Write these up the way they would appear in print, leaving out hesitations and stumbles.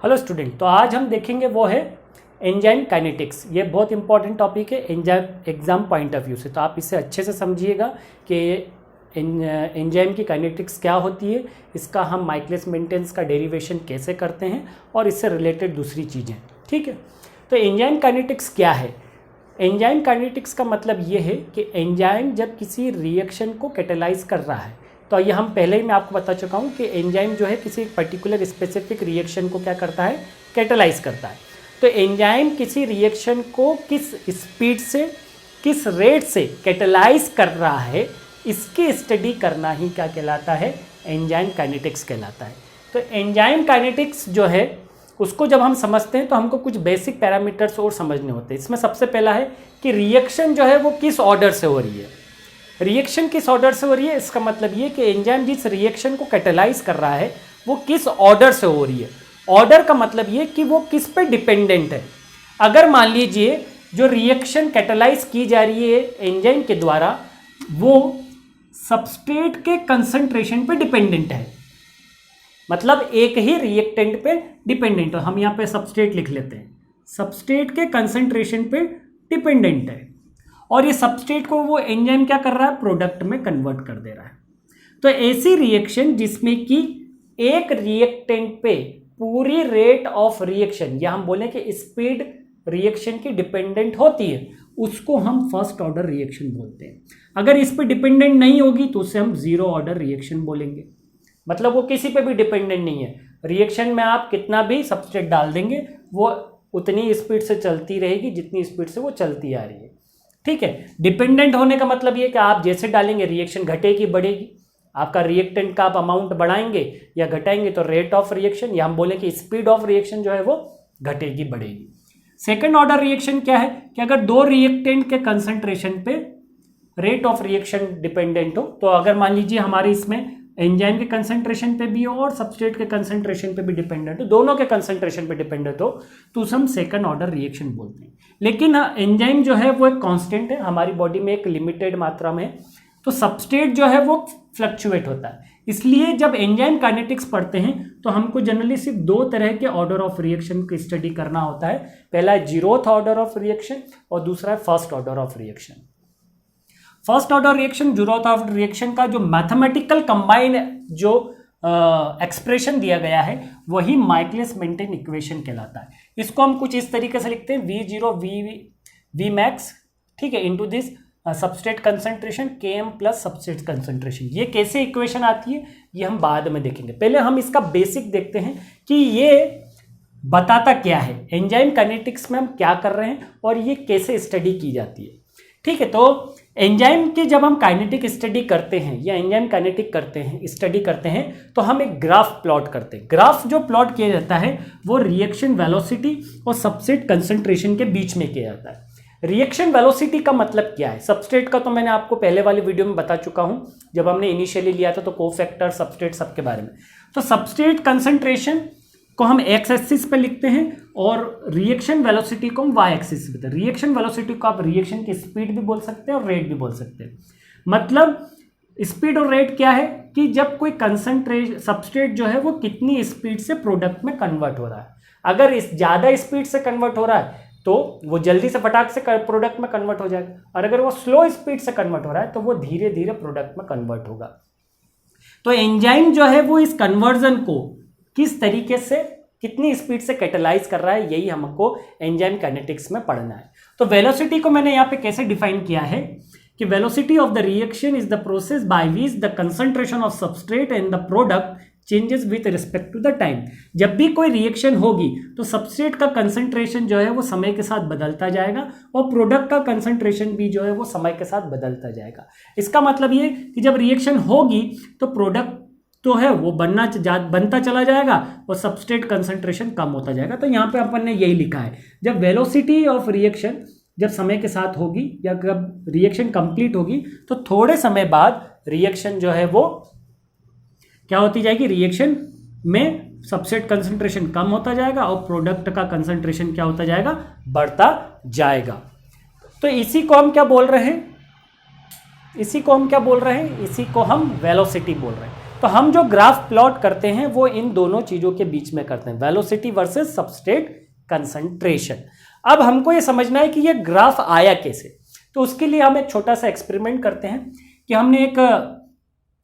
Hello student, तो आज हम देखेंगे वो है एंजाइम काइनेटिक्स। ये बहुत इंपॉर्टेंट टॉपिक है enzyme exam point of view से, तो आप इसे अच्छे से समझिएगा कि एंजाइम की काइनेटिक्स क्या होती है, इसका हम माइकलिस मेंटेन का डेरिवेशन कैसे करते हैं और इससे रिलेटेड दूसरी चीज़ें। ठीक है, तो एंजाइम काइनेटिक्स क्या है? एंजाइम काइनेटिक्स का मतलब ये है कि एंजाइम जब किसी रिएक्शन को कैटेलाइज कर रहा है, तो ये हम पहले ही मैं आपको बता चुका हूँ कि एंजाइम जो है किसी पर्टिकुलर स्पेसिफिक रिएक्शन को क्या करता है, कैटेलाइज करता है। तो एंजाइम किसी रिएक्शन को किस स्पीड से, किस रेट से कैटेलाइज कर रहा है, इसकी स्टडी करना ही क्या कहलाता है, एंजाइम काइनेटिक्स कहलाता है। तो एंजाइम काइनेटिक्स जो है उसको जब हम समझते हैं तो हमको कुछ बेसिक पैरामीटर्स और समझने होते हैं। इसमें सबसे पहला है कि रिएक्शन जो है वो किस ऑर्डर से हो रही है। रिएक्शन किस ऑर्डर से हो रही है, इसका मतलब ये कि एंजाइम जिस रिएक्शन को कैटेलाइज कर रहा है वो किस ऑर्डर से हो रही है। ऑर्डर का मतलब ये कि वो किस पे डिपेंडेंट है। अगर मान लीजिए जो रिएक्शन कैटेलाइज की जा रही है एंजाइम के द्वारा वो सबस्ट्रेट के कंसंट्रेशन पे डिपेंडेंट है, मतलब एक ही रिएक्टेंट पे डिपेंडेंट है, हम यहाँ पे सबस्ट्रेट लिख लेते हैं, सबस्ट्रेट के कंसंट्रेशन पे डिपेंडेंट है, और ये सबस्ट्रेट को वो एंजाइम क्या कर रहा है, प्रोडक्ट में कन्वर्ट कर दे रहा है। तो ऐसी रिएक्शन जिसमें कि एक रिएक्टेंट पे पूरी रेट ऑफ रिएक्शन या हम बोलें कि स्पीड रिएक्शन की डिपेंडेंट होती है, उसको हम फर्स्ट ऑर्डर रिएक्शन बोलते हैं। अगर इस पे डिपेंडेंट नहीं होगी तो उसे हम जीरो ऑर्डर रिएक्शन बोलेंगे, मतलब वो किसी पे भी डिपेंडेंट नहीं है। रिएक्शन में आप कितना भी सबस्ट्रेट डाल देंगे वो उतनी स्पीड से चलती रहेगी जितनी स्पीड से वो चलती आ रही है। ठीक है, डिपेंडेंट होने का मतलब ये कि आप जैसे डालेंगे रिएक्शन घटेगी बढ़ेगी। आपका रिएक्टेंट का आप अमाउंट बढ़ाएंगे या घटाएंगे तो रेट ऑफ रिएक्शन या हम बोले कि स्पीड ऑफ रिएक्शन जो है वो घटेगी बढ़ेगी। सेकेंड ऑर्डर रिएक्शन क्या है कि अगर दो रिएक्टेंट के कंसंट्रेशन पे रेट ऑफ रिएक्शन डिपेंडेंट हो, तो अगर मान लीजिए हमारे इसमें एंजाइम के कंसंट्रेशन पे भी हो और सबस्ट्रेट के कंसंट्रेशन पे भी डिपेंडेंट हो, दोनों के कंसंट्रेशन पे डिपेंडेंट हो, तो उसे हम सेकंड ऑर्डर रिएक्शन बोलते हैं। लेकिन एंजाइम जो है वो एक कांस्टेंट है, हमारी बॉडी में एक लिमिटेड मात्रा में, तो सबस्ट्रेट जो है वो फ्लक्चुएट होता है। इसलिए जब एंजाइम काइनेटिक्स पढ़ते हैं तो हमको जनरली सिर्फ दो तरह के ऑर्डर ऑफ रिएक्शन की स्टडी करना होता है। पहला है जीरोथ ऑर्डर ऑफ रिएक्शन और दूसरा है first order of reaction. First order reaction, zeroth order reaction का जो मैथमेटिकल कंबाइन जो एक्सप्रेशन दिया गया है वही माइकलिस मेंटेन इक्वेशन कहलाता है। इसको हम कुछ इस तरीके से लिखते हैं V0 V मैक्स, ठीक है, into this substrate concentration Km plus substrate concentration. ये कैसे इक्वेशन आती है ये हम बाद में देखेंगे। पहले हम इसका बेसिक देखते हैं कि ये बताता क्या है, एंजाइम काइनेटिक्स में हम क्या कर रहे हैं और ये कैसे स्टडी की जाती है। ठीक है, तो एंजाइम की जब हम काइनेटिक स्टडी करते हैं या एंजाइम काइनेटिक करते हैं, स्टडी करते हैं, तो हम एक ग्राफ प्लॉट करते हैं। ग्राफ जो प्लॉट किया जाता है वो रिएक्शन वेलोसिटी और सबस्ट्रेट कंसंट्रेशन के बीच में किया जाता है। रिएक्शन वेलोसिटी का मतलब क्या है? सबस्ट्रेट का तो मैंने आपको पहले वाली वीडियो में बता चुका हूं, जब हमने इनिशियली लिया था तो कोफैक्टर, सबस्ट्रेट सबके बारे में। तो सबस्ट्रेट कंसंट्रेशन को हम एक्स एक्सिस पे लिखते हैं और रिएक्शन वेलोसिटी को हम वाई एक्सिस पे। रिएक्शन वेलोसिटी को आप रिएक्शन की स्पीड भी बोल सकते हैं और रेट भी बोल सकते हैं। मतलब स्पीड और रेट क्या है कि जब कोई कंसंट्रेशन सबस्ट्रेट जो है वो कितनी स्पीड से प्रोडक्ट में कन्वर्ट हो रहा है। अगर इस ज़्यादा स्पीड से कन्वर्ट हो रहा है तो वो जल्दी से फटाक से प्रोडक्ट में कन्वर्ट हो जाएगा, और अगर वो स्लो स्पीड से कन्वर्ट हो रहा है तो वो धीरे धीरे प्रोडक्ट में कन्वर्ट होगा। तो एंजाइम जो है वो इस कन्वर्जन को किस तरीके से, कितनी स्पीड से कैटेलाइज कर रहा है, यही हमको एंजाइम काइनेटिक्स में पढ़ना है। तो वेलोसिटी को मैंने यहाँ पे कैसे डिफाइन किया है कि velocity of the reaction is the process by which the concentration of substrate and the product changes with respect to the time. जब भी कोई रिएक्शन होगी तो सबस्ट्रेट का कंसंट्रेशन जो है वो समय के साथ बदलता जाएगा और प्रोडक्ट का कंसंट्रेशन भी जो है वो समय के साथ बदलता जाएगा। इसका मतलब ये कि जब रिएक्शन होगी तो प्रोडक्ट तो है वो बनता चला जाएगा और सबस्ट्रेट कंसंट्रेशन कम होता जाएगा। तो यहाँ पे अपन ने यही लिखा है, जब वेलोसिटी ऑफ रिएक्शन जब समय के साथ होगी या जब रिएक्शन कंप्लीट होगी तो थोड़े समय बाद रिएक्शन जो है वो क्या होती जाएगी, रिएक्शन में सबस्ट्रेट कंसंट्रेशन कम होता जाएगा और प्रोडक्ट का कंसंट्रेशन क्या होता जाएगा, बढ़ता जाएगा। तो इसी को हम क्या बोल रहे हैं, इसी को हम वेलोसिटी बोल रहे हैं। तो तो हम जो ग्राफ प्लॉट करते हैं वो इन दोनों चीज़ों के बीच में करते हैं, वेलोसिटी वर्सेस सबस्ट्रेट कंसंट्रेशन। अब हमको ये समझना है कि ये ग्राफ आया कैसे। तो उसके लिए हम एक छोटा सा एक्सपेरिमेंट करते हैं कि हमने एक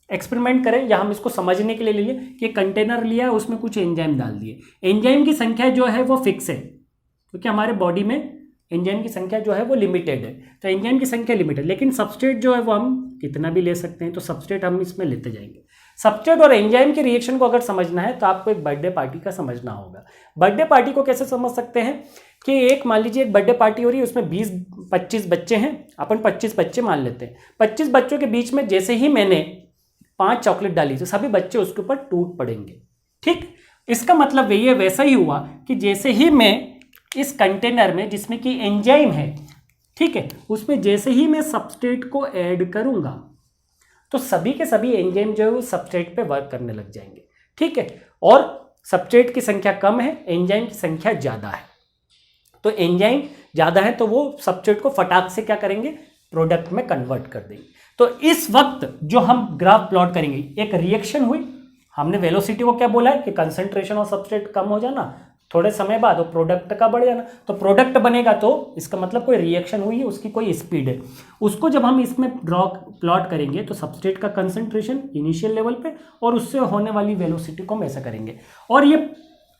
एक्सपेरिमेंट करें या हम इसको समझने के लिए लिए कि कंटेनर लिया, उसमें कुछ एंजाइम डाल दिए। एंजाइम की संख्या जो है वो फिक्स है, क्योंकि हमारे बॉडी में एंजाइम की संख्या जो है वो लिमिटेड है। तो एंजाइम की संख्या लिमिटेड, लेकिन सबस्ट्रेट जो है वो हम कितना भी ले सकते हैं। तो सबस्ट्रेट हम इसमें लेते जाएंगे। सबस्ट्रेट और एंजाइम के रिएक्शन को अगर समझना है तो आपको एक बर्थडे पार्टी का समझना होगा। बर्थडे पार्टी को कैसे समझ सकते हैं कि एक मान लीजिए एक बर्थडे पार्टी हो रही है, उसमें 20-25 बच्चे हैं, अपन 25 बच्चे मान लेते हैं। 25 बच्चों के बीच में जैसे ही मैंने 5 चॉकलेट डाली तो सभी बच्चे उसके ऊपर टूट पड़ेंगे। ठीक, इसका मतलब ये वैसा ही हुआ कि जैसे ही मैं इस कंटेनर में जिसमें कि एंजाइम है, ठीक है, उसमें जैसे ही मैं सबस्ट्रेट को ऐड करूंगा तो सभी के सभी एंजाइम जो है वो सबस्ट्रेट पे वर्क करने लग जाएंगे। ठीक है, और सबस्ट्रेट की संख्या कम है, एंजाइम की संख्या ज़्यादा है। तो एंजाइम ज़्यादा है तो वो सबस्ट्रेट को फटाक से क्या करेंगे, प्रोडक्ट में कन्वर्ट कर देंगे। तो इस वक्त जो हम ग्राफ प्लॉट करेंगे, एक रिएक्शन हुई, हमने वेलोसिटी को क्या बोला है कि कंसंट्रेशन ऑफ सबस्ट्रेट कम हो जाना, थोड़े समय बाद वो प्रोडक्ट का बढ़ जाना। तो प्रोडक्ट बनेगा तो इसका मतलब कोई रिएक्शन हुई है, उसकी कोई स्पीड है। उसको जब हम इसमें प्लॉट करेंगे तो सबस्ट्रेट का कंसंट्रेशन इनिशियल लेवल पे और उससे होने वाली वेलोसिटी को हम ऐसा करेंगे, और ये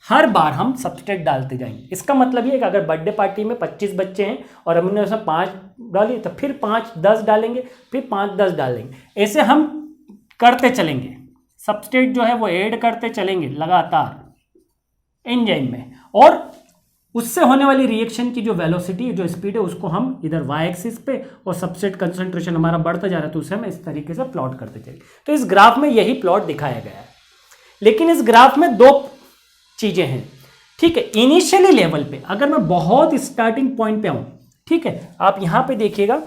हर बार हम सबस्ट्रेट डालते जाएंगे। इसका मतलब ये कि अगर बर्थडे पार्टी में 25 बच्चे हैं और हमने उसमें 5 डाली तो फिर 5-10 डालेंगे, फिर 5-10 डालेंगे, ऐसे हम करते चलेंगे। सबस्ट्रेट जो है वो ऐड करते चलेंगे लगातार एंजाइम में, और उससे होने वाली रिएक्शन की जो वेलोसिटी, जो स्पीड है, उसको हम इधर वाई एक्सिस पे, और सबस्ट्रेट कंसंट्रेशन हमारा बढ़ता जा रहा है तो उसे हम इस तरीके से प्लॉट करते चलेंगे। तो इस ग्राफ में यही प्लॉट दिखाया गया है, लेकिन इस ग्राफ में 2 चीजें हैं। ठीक है, इनिशियली लेवल पे अगर मैं बहुत स्टार्टिंग पॉइंट पे आऊं, ठीक है, आप यहां पे देखिएगा,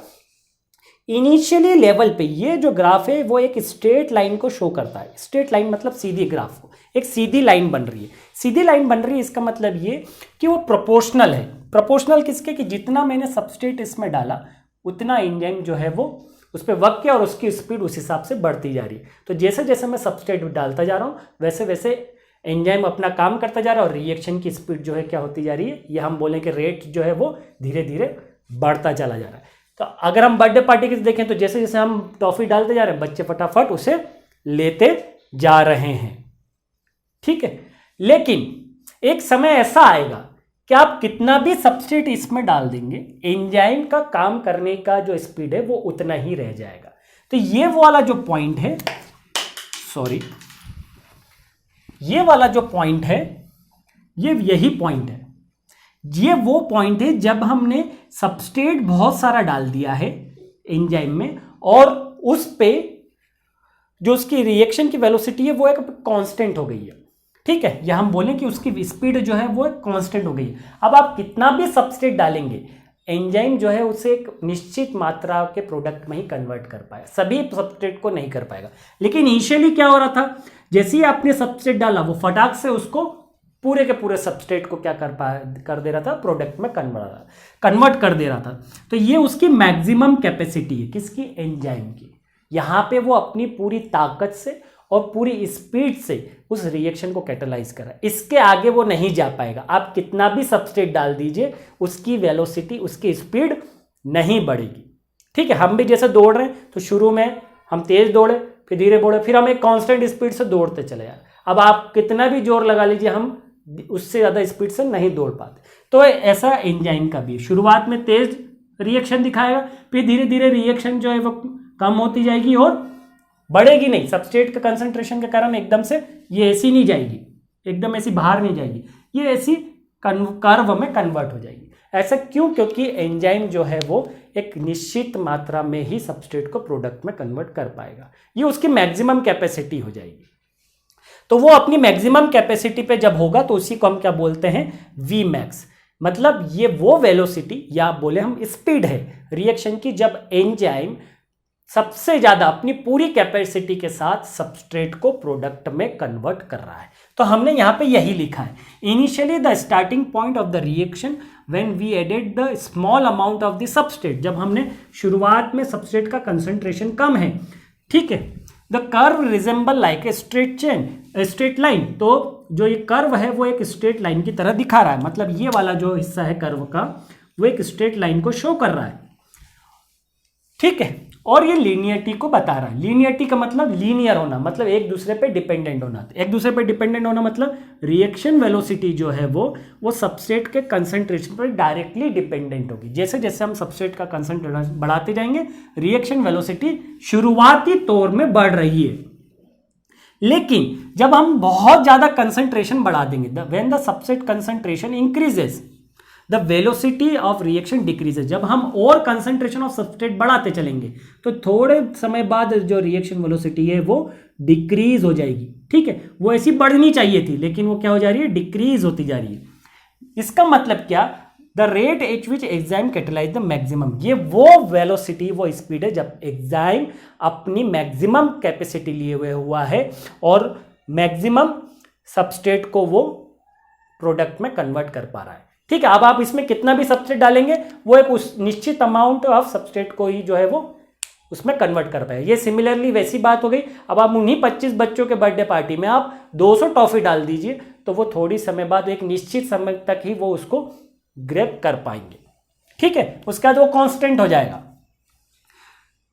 इनिशियली लेवल पे ये जो ग्राफ है वो एक स्ट्रेट लाइन को शो करता है। स्ट्रेट लाइन मतलब सीधी ग्राफ को, एक सीधी लाइन बन रही है। सीधी लाइन बन रही है इसका मतलब ये कि वो प्रोपोर्शनल है। प्रोपोर्शनल किसके, कि जितना मैंने सबस्ट्रेट इसमें डाला उतना एंजाइम जो है वो उस पर वर्क किया और उसकी स्पीड उस हिसाब से बढ़ती जा रही है। तो जैसे जैसे मैं सबस्ट्रेट डालता जा रहा हूँ वैसे वैसे एंजाइम अपना काम करता जा रहा है और रिएक्शन की स्पीड जो है क्या होती जा रही है, ये हम बोलें कि रेट जो है वो धीरे धीरे बढ़ता चला जा रहा है। तो अगर हम बर्थडे पार्टी की देखें तो जैसे जैसे हम टॉफी डालते जा रहे हैं बच्चे फटाफट उसे लेते जा रहे हैं। ठीक है, लेकिन एक समय ऐसा आएगा कि आप कितना भी सबस्ट्रेट इसमें डाल देंगे, एंजाइम का काम करने का जो स्पीड है वो उतना ही रह जाएगा। तो ये वाला जो पॉइंट है, सॉरी, ये वाला जो पॉइंट है, ये यही पॉइंट है। ये वो पॉइंट है जब हमने सबस्ट्रेट बहुत सारा डाल दिया है एंजाइम में और उस पे जो उसकी रिएक्शन की वेलोसिटी है वो एक कांस्टेंट हो गई है। ठीक है, या हम बोलें कि उसकी स्पीड जो है वो कांस्टेंट हो गई है। अब आप कितना भी सबस्ट्रेट डालेंगे, एंजाइम जो है उसे एक निश्चित मात्रा के प्रोडक्ट में ही कन्वर्ट कर पाएगा, सभी सबस्ट्रेट को नहीं कर पाएगा। लेकिन इनिशियली क्या हो रहा था, जैसे ही आपने सबस्ट्रेट डाला वो फटाक से उसको पूरे के पूरे सबस्ट्रेट को क्या कर दे रहा था, प्रोडक्ट में कन्वर्ट कर दे रहा था। तो ये उसकी मैक्सिमम कैपेसिटी है, किसकी, एंजाइम की। यहाँ पे वो अपनी पूरी ताकत से और पूरी स्पीड से उस रिएक्शन को कैटेलाइज कर रहा है। इसके आगे वो नहीं जा पाएगा। आप कितना भी सबस्ट्रेट डाल दीजिए, उसकी वेलोसिटी, उसकी स्पीड नहीं बढ़ेगी। ठीक है, हम भी जैसे दौड़ रहे हैं तो शुरू में हम तेज दौड़े, फिर धीरे दौड़े, फिर हम एक कांस्टेंट स्पीड से दौड़ते चले जाए। अब आप कितना भी जोर लगा लीजिए, हम उससे ज़्यादा स्पीड से नहीं दौड़ पाते। तो ऐसा एंजाइम का भी शुरुआत में तेज रिएक्शन दिखाएगा, फिर धीरे धीरे रिएक्शन जो है वो कम होती जाएगी और बढ़ेगी नहीं। सबस्ट्रेट के कंसंट्रेशन के कारण एकदम से ये ऐसी नहीं जाएगी, एकदम ऐसी बाहर नहीं जाएगी, ये ऐसी कर्व में कन्वर्ट हो जाएगी। ऐसा क्यों, क्योंकि एंजाइम जो है वो एक निश्चित मात्रा में ही सबस्ट्रेट को प्रोडक्ट में कन्वर्ट कर पाएगा। ये उसकी मैक्सिमम कैपेसिटी हो जाएगी। तो वो अपनी मैक्सिमम कैपेसिटी पे जब होगा तो उसी को हम क्या बोलते हैं, वी मैक्स। मतलब ये वो वेलोसिटी या बोले हम स्पीड है रिएक्शन की, जब एंजाइम सबसे ज्यादा अपनी पूरी कैपेसिटी के साथ सबस्ट्रेट को प्रोडक्ट में कन्वर्ट कर रहा है। तो हमने यहां पे यही लिखा है, initially the starting point of the reaction when we added the small amount of the substrate, जब हमने शुरुआत में सबस्ट्रेट का कंसंट्रेशन कम है, ठीक है, the curve resemble like a straight chain, straight line. तो जो ये कर्व है वो एक स्ट्रेट लाइन की तरह दिखा रहा है, मतलब ये वाला जो हिस्सा है कर्व का वो एक स्ट्रेट लाइन को शो कर रहा है, ठीक है। और ये लीनियरिटी को बता रहा है। लीनियरिटी का मतलब लीनियर होना, मतलब एक दूसरे पे डिपेंडेंट होना। एक दूसरे पे डिपेंडेंट होना मतलब रिएक्शन वेलोसिटी जो है वो सबस्ट्रेट के कंसंट्रेशन पर डायरेक्टली डिपेंडेंट होगी। जैसे जैसे हम सबस्ट्रेट का कंसंट्रेशन बढ़ाते जाएंगे रिएक्शन वेलोसिटी शुरुआती तौर में बढ़ रही है, लेकिन जब हम बहुत ज्यादा कंसंट्रेशन बढ़ा देंगे, when the substrate concentration increases the velocity of reaction decreases. जब हम और कंसंट्रेशन ऑफ सबस्ट्रेट बढ़ाते चलेंगे तो थोड़े समय बाद जो रिएक्शन वेलोसिटी है वो डिक्रीज हो जाएगी, ठीक है। वो ऐसी बढ़नी चाहिए थी लेकिन वो क्या हो जा रही है, डिक्रीज होती जा रही है। इसका मतलब क्या, the rate at which enzyme catalyse the maximum, ये वो वेलोसिटी वो स्पीड है जब एंजाइम अपनी मैक्सिमम कैपेसिटी लिए हुए हुआ है और मैक्सिमम सबस्ट्रेट को वो प्रोडक्ट में कन्वर्ट कर पा रहा है, ठीक है। अब आप इसमें कितना भी सबस्ट्रेट डालेंगे वो एक उस निश्चित अमाउंट ऑफ सबस्ट्रेट को ही जो है वो उसमें कन्वर्ट कर पाए। ये सिमिलरली वैसी बात हो गई। अब आप उन्हीं 25 बच्चों के बर्थडे पार्टी में आप 200 टॉफी डाल दीजिए तो वो थोड़ी समय बाद एक निश्चित समय तक ही वो उसको ग्रैब कर पाएंगे, ठीक है। उसके बाद वो कांस्टेंट हो जाएगा,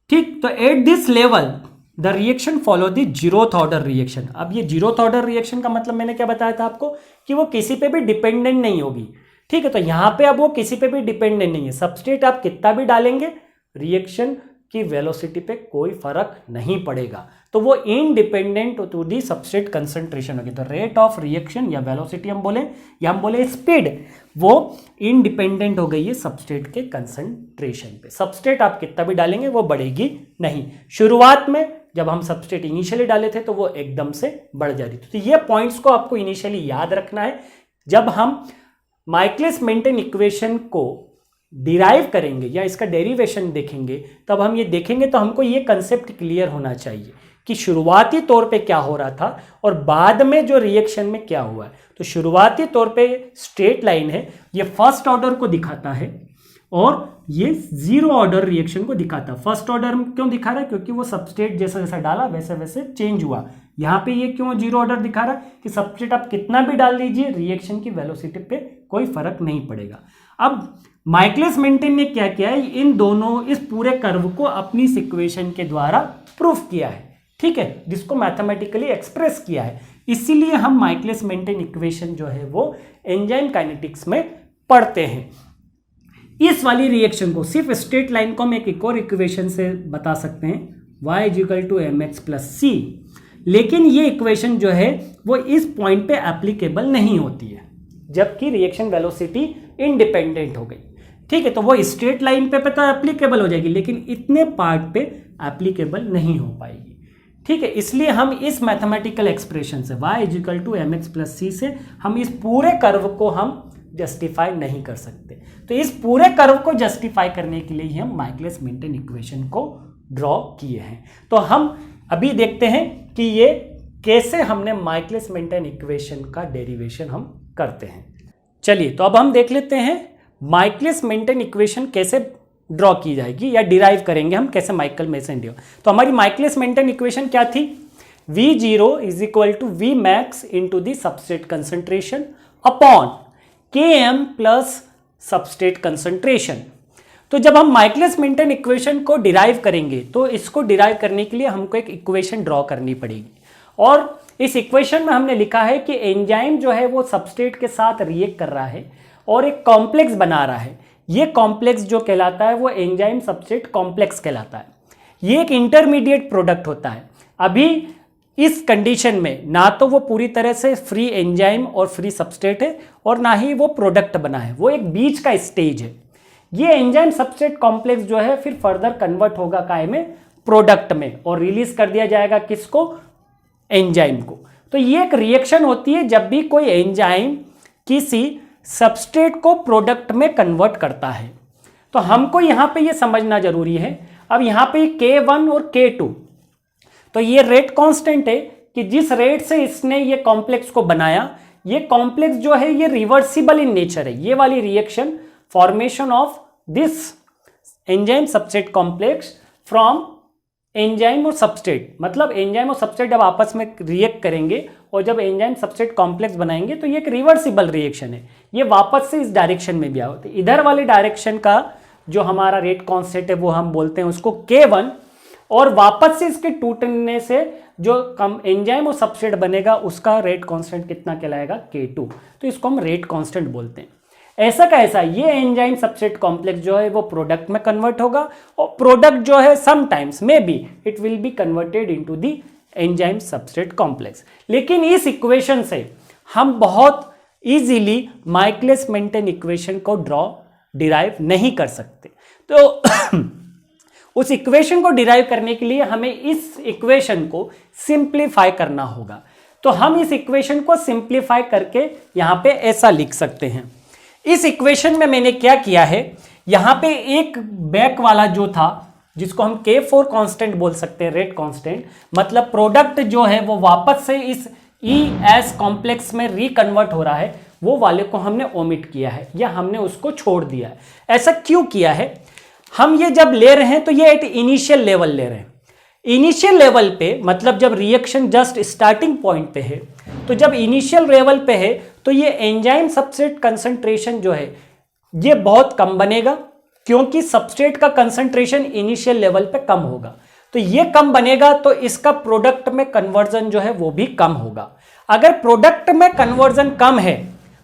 ठीक। तो at this level the reaction follow the zeroth order reaction. अब ये जीरोथ ऑर्डर रिएक्शन का मतलब मैंने क्या बताया था आपको कि वो किसी पे भी डिपेंडेंट नहीं होगी, ठीक है। तो यहां पे अब वो किसी पे भी डिपेंडेंट नहीं है। सबस्ट्रेट आप कितना भी डालेंगे रिएक्शन की वेलोसिटी पे कोई फर्क नहीं पड़ेगा, तो वो independent to the substrate concentration होगी। तो रेट ऑफ रिएक्शन या वेलोसिटी हम बोले या हम बोले स्पीड, वो इनडिपेंडेंट हो गई है सबस्ट्रेट के कंसंट्रेशन पे। सबस्ट्रेट आप कितना भी डालेंगे वो बढ़ेगी नहीं। शुरुआत में जब हम सबस्ट्रेट इनिशियली डाले थे तो वो एकदम से बढ़ जा रही थी। तो ये पॉइंट्स को आपको इनिशियली याद रखना है। जब हम माइकलिस मेंटेन इक्वेशन को डिराइव करेंगे या इसका डेरिवेशन देखेंगे तब हम ये देखेंगे तो हमको ये कंसेप्ट क्लियर होना चाहिए कि शुरुआती तौर पे क्या हो रहा था और बाद में जो रिएक्शन में क्या हुआ है। तो शुरुआती तौर पे स्ट्रेट लाइन है, ये फर्स्ट ऑर्डर को दिखाता है और ये जीरो ऑर्डर रिएक्शन को दिखाता है। फर्स्ट ऑर्डर क्यों दिखा रहा है, क्योंकि वो सबस्ट्रेट जैसा जैसा डाला वैसे वैसे चेंज हुआ। यहाँ पे ये क्यों जीरो ऑर्डर दिखा रहा है कि सबस्ट्रेट आप कितना भी डाल दीजिए रिएक्शन की वेलोसिटी पे कोई फर्क नहीं पड़ेगा। अब माइकलिस मेंटेन ने क्या किया है, इन दोनों इस पूरे कर्व को अपनी इस इक्वेशन के द्वारा प्रूफ किया है, ठीक है, जिसको मैथमेटिकली एक्सप्रेस किया है। इसीलिए हम माइकलिस मेंटेन इक्वेशन जो है वो एंजाइम काइनेटिक्स में पढ़ते हैं। इस वाली रिएक्शन को सिर्फ स्ट्रेट लाइन को हम एक और इक्वेशन से बता सकते हैं, y = mx + c, लेकिन ये इक्वेशन जो है वो इस पॉइंट पे एप्लीकेबल नहीं होती है जबकि रिएक्शन वेलोसिटी इंडिपेंडेंट हो गई, ठीक है। तो वो स्ट्रेट लाइन पे तो एप्लीकेबल हो जाएगी लेकिन इतने पार्ट पे एप्लीकेबल नहीं हो पाएगी, ठीक है। इसलिए हम इस मैथमेटिकल एक्सप्रेशन से y = mx + c से हम इस पूरे कर्व को हम जस्टिफाई नहीं कर सकते। तो इस पूरे कर्व को जस्टिफाई करने के लिए ही हम माइकलिस मेंटेन इक्वेशन को ड्रॉ किए हैं। तो हम अभी देखते हैं कि ये कैसे हमने माइकलिस मेंटेन इक्वेशन का डेरिवेशन हम करते हैं। चलिए तो अब हम देख लेते हैं माइकलिस मेंटेन इक्वेशन कैसे ड्रॉ की जाएगी या डिराइव करेंगे हम कैसे माइकल मेंटेन। तो हमारी माइकलिस मेंटेन इक्वेशन क्या थी, V0 = Vmax * the substrate concentration upon Km + substrate concentration. तो जब हम माइकलिस मेंटेन इक्वेशन को डिराइव करेंगे तो इसको डिराइव करने के लिए हमको एक इक्वेशन ड्रॉ करनी पड़ेगी और इस इक्वेशन में हमने लिखा है कि एंजाइम जो है वो सबस्ट्रेट के साथ रिएक्ट कर रहा है और एक कॉम्प्लेक्स बना रहा है। ये कॉम्प्लेक्स जो कहलाता है वो एंजाइम सबस्ट्रेट कॉम्प्लेक्स कहलाता है। ये एक इंटरमीडिएट प्रोडक्ट होता है। अभी इस कंडीशन में ना तो वो पूरी तरह से फ्री एंजाइम और फ्री सबस्ट्रेट है और ना ही वो प्रोडक्ट बना है, वो एक बीच का स्टेज है। ये एंजाइम सबस्ट्रेट कॉम्प्लेक्स जो है फिर फर्दर कन्वर्ट होगा काय में, प्रोडक्ट में, और रिलीज कर दिया जाएगा किसको, एंजाइम को। तो ये एक रिएक्शन होती है जब भी कोई एंजाइम किसी सबस्ट्रेट को प्रोडक्ट में कन्वर्ट करता है। तो हमको यहां पे ये समझना जरूरी है। अब यहां पे K1 और K2, तो ये रेट कांस्टेंट है कि जिस रेट से इसने ये कॉम्प्लेक्स को बनाया, ये कॉम्प्लेक्स जो है ये रिवर्सिबल इन नेचर है। ये वाली reaction formation of this enzyme substrate complex from enzyme और सबस्ट्रेट, मतलब एंजाइम और सबस्ट्रेट जब आपस में रिएक्ट करेंगे और जब एंजाइम सबस्ट्रेट कॉम्प्लेक्स बनाएंगे तो ये एक रिवर्सिबल रिएक्शन है, ये वापस से इस डायरेक्शन में भी आओ। तो इधर वाले डायरेक्शन का जो हमारा रेट कांस्टेंट है वो हम बोलते हैं उसको K1, और वापस से इसके टूटने से जो कम एंजाइम और सबस्ट्रेट बनेगा उसका रेट कांस्टेंट कितना कहलाएगा, K2। तो इसको हम रेट कांस्टेंट बोलते हैं। ऐसा का ऐसा ये एंजाइम सबस्ट्रेट कॉम्प्लेक्स जो है वो प्रोडक्ट में कन्वर्ट होगा, और प्रोडक्ट जो है sometimes may be it will be converted into the enzyme substrate complex. लेकिन इस इक्वेशन से हम बहुत इजीली माइकलिस मेंटेन इक्वेशन को डिराइव नहीं कर सकते। तो उस इक्वेशन को डिराइव करने के लिए हमें इस इक्वेशन को सिंप्लीफाई करना होगा। तो हम इस इक्वेशन को सिंप्लीफाई करके यहां पे ऐसा लिख सकते हैं। इस इक्वेशन में मैंने क्या किया है, यहां पे एक बैक वाला जो था जिसको हम K4 कांस्टेंट बोल सकते हैं, रेट कांस्टेंट, मतलब प्रोडक्ट जो है वो वापस से इस ES कॉम्प्लेक्स में रिकन्वर्ट हो रहा है, वो वाले को हमने ओमिट किया है या हमने उसको छोड़ दिया है। ऐसा क्यों किया है, हम ये जब ले रहे हैं तो ये एट इनिशियल लेवल ले रहे हैं। इनिशियल लेवल पे मतलब जब रिएक्शन जस्ट स्टार्टिंग पॉइंट पे है, तो जब इनिशियल लेवल पे है तो ये एंजाइम सबस्ट्रेट कंसंट्रेशन जो है ये बहुत कम बनेगा, क्योंकि सबस्ट्रेट का कंसंट्रेशन इनिशियल लेवल पे कम होगा। तो ये कम बनेगा तो इसका प्रोडक्ट में कन्वर्जन जो है वो भी कम होगा। अगर प्रोडक्ट में कन्वर्जन कम है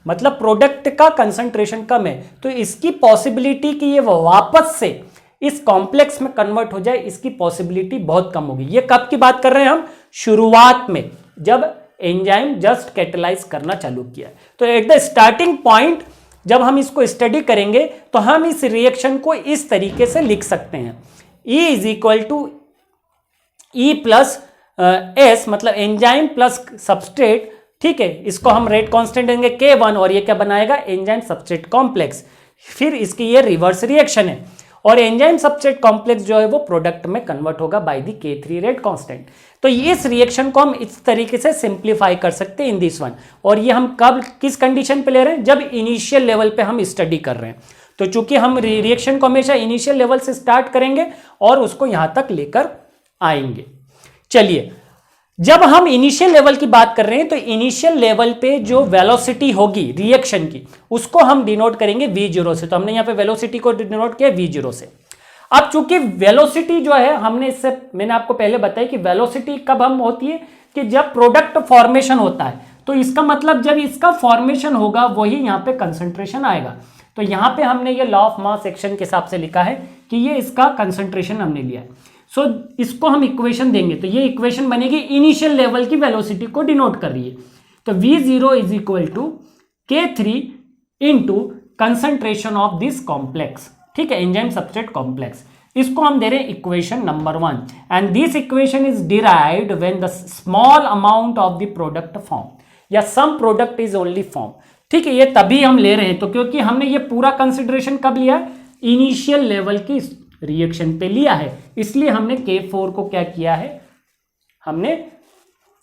मतलब प्रोडक्ट का कंसंट्रेशन कम है, तो इसकी पॉसिबिलिटी कि ये वापस से इस कॉम्प्लेक्स में कन्वर्ट हो जाए, इसकी पॉसिबिलिटी बहुत कम होगी। ये कब की बात कर रहे हैं हम, शुरुआत में जब एंजाइम जस्ट कैटेलाइज करना चालू किया। तो एट द स्टार्टिंग पॉइंट जब हम इसको स्टडी करेंगे तो हम इस रिएक्शन को इस तरीके से लिख सकते हैं, E is equal to E plus S, मतलब एंजाइम प्लस सबस्ट्रेट, ठीक है। इसको हम रेट कांस्टेंट देंगे K1 और ये क्या बनाएगा, एंजाइम सबस्ट्रेट कॉम्प्लेक्स। फिर इसकी ये रिवर्स रिएक्शन है और एंजाइम सबस्ट्रेट कॉम्प्लेक्स जो है वो प्रोडक्ट में कन्वर्ट होगा by the K3 rate constant. तो इस रिएक्शन को हम इस तरीके से सिंप्लीफाई कर सकते हैं इन दिस वन। और ये हम कब किस कंडीशन पे ले रहे हैं, जब इनिशियल लेवल पे हम स्टडी कर रहे हैं। तो चूंकि हम रिएक्शन को हमेशा इनिशियल लेवल से स्टार्ट करेंगे और उसको यहां तक लेकर आएंगे। चलिए, जब हम इनिशियल लेवल की बात कर रहे हैं तो इनिशियल लेवल पे जो वेलोसिटी होगी रिएक्शन की उसको हम डिनोट करेंगे V0 से। तो हमने यहाँ पे वेलोसिटी को डिनोट किया V0 से। अब चूंकि वेलोसिटी जो है मैंने आपको पहले बताया कि वेलोसिटी कब हम होती है कि जब प्रोडक्ट फॉर्मेशन होता है, तो इसका मतलब जब इसका फॉर्मेशन होगा वही यहाँ पे कंसंट्रेशन आएगा। तो यहाँ पे हमने ये लॉ ऑफ मास एक्शन के हिसाब से लिखा है कि ये इसका कंसंट्रेशन हमने लिया है। सो इसको हम इक्वेशन देंगे तो ये इक्वेशन बनेगी इनिशियल लेवल की वेलोसिटी को डिनोट कर रही है। तो V0 is equal to K3 into concentration of this complex, ठीक है, एंजाइम सबस्ट्रेट कॉम्प्लेक्स। इसको हम दे रहे हैं equation number 1 and this equation is derived when the small amount of the product form या some product is only form, ठीक है। ये तभी हम ले रहे हैं तो क्योंकि हमने ये पूरा कंसिडरेशन कब लिया है, इनिशियल लेवल की रिएक्शन पे लिया है, इसलिए हमने K4 को क्या किया है, हमने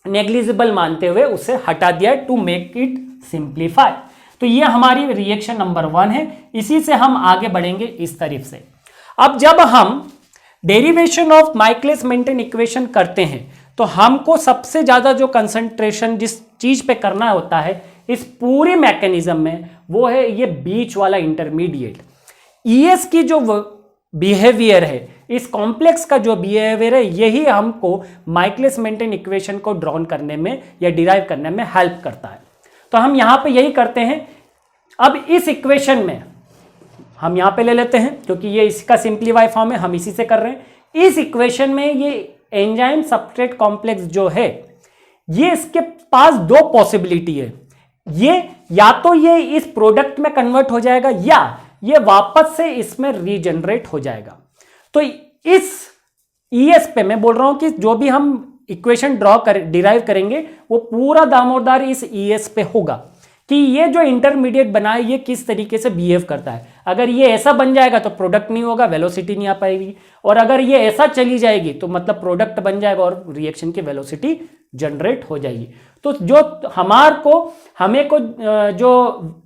नेग्लिजिबल मानते हुए उसे हटा दिया टू मेक इट सिंप्लीफाई। तो ये हमारी रिएक्शन नंबर 1 है, इसी से हम आगे बढ़ेंगे इस तरफ से। अब जब हम derivation of Michaelis Menten equation करते हैं तो हमको सबसे ज्यादा जो कंसंट्रेशन जिस चीज पे करना होता है इस पूरे मैकेनिज्म में वो है ये बीच वाला इंटरमीडिएट। ES की जो बिहेवियर है, इस कॉम्प्लेक्स का जो बिहेवियर है, यही हमको माइकलिस मेंटेन इक्वेशन को ड्रॉन करने में या डिराइव करने में हेल्प करता है। तो हम यहां पे यही करते हैं। अब इस इक्वेशन में हम यहां पे ले लेते हैं क्योंकि ये इसका सिंप्लीफाई फॉर्म है, हम इसी से कर रहे हैं। इस इक्वेशन में ये एंजाइम सबस्ट्रेट कॉम्प्लेक्स जो है ये इसके पास दो पॉसिबिलिटी है, ये या तो ये इस प्रोडक्ट में कन्वर्ट हो जाएगा या ये वापस से इसमें रीजनरेट हो जाएगा। तो इस ES पे मैं बोल रहा हूं कि जो भी हम इक्वेशन डिराइव करेंगे वो पूरा दामोदर इस ES पे होगा कि ये जो इंटरमीडिएट बना है ये किस तरीके से बिहेव करता है। अगर ये ऐसा बन जाएगा तो प्रोडक्ट नहीं होगा, वेलोसिटी नहीं आ पाएगी, और अगर ये ऐसा चली जाएगी तो मतलब प्रोडक्ट बन जाएगा और रिएक्शन की वेलोसिटी जनरेट हो जाएगी। तो जो हमें को जो